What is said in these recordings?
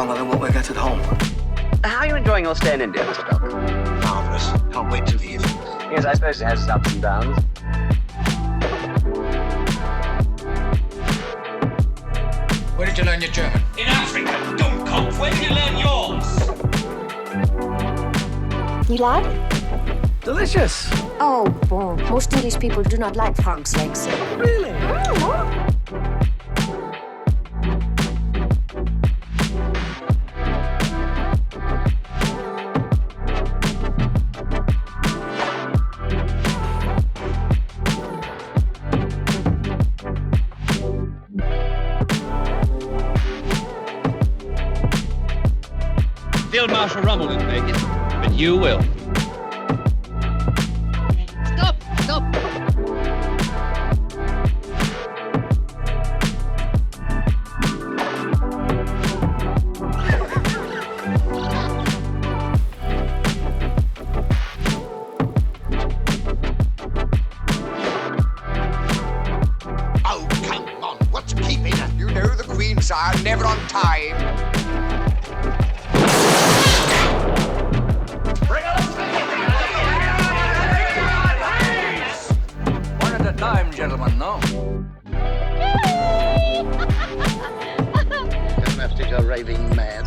longer than what we get at home. How are you enjoying your stay in India, Mr. Doc? Marvellous. Can't wait to leave. Yes, I suppose it has its ups and downs. Where did you learn your German? In Africa, Dummkopf. Where did you learn yours? You like? Delicious. Oh, bon. Most English people do not like frogs' legs. Really? Field Marshal Rummel didn't make it, but you will. Stop! Stop! Oh, come on, what's keeping her? You know the Queen's are never on time. One at a time, gentlemen, no? Domestics are raving mad.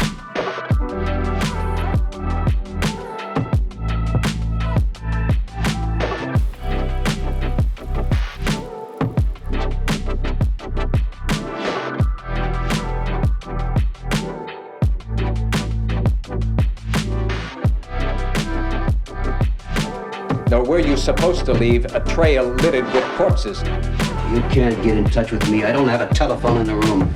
Now, were you supposed to leave a trail littered with corpses? You can't get in touch with me. I don't have a telephone in the room.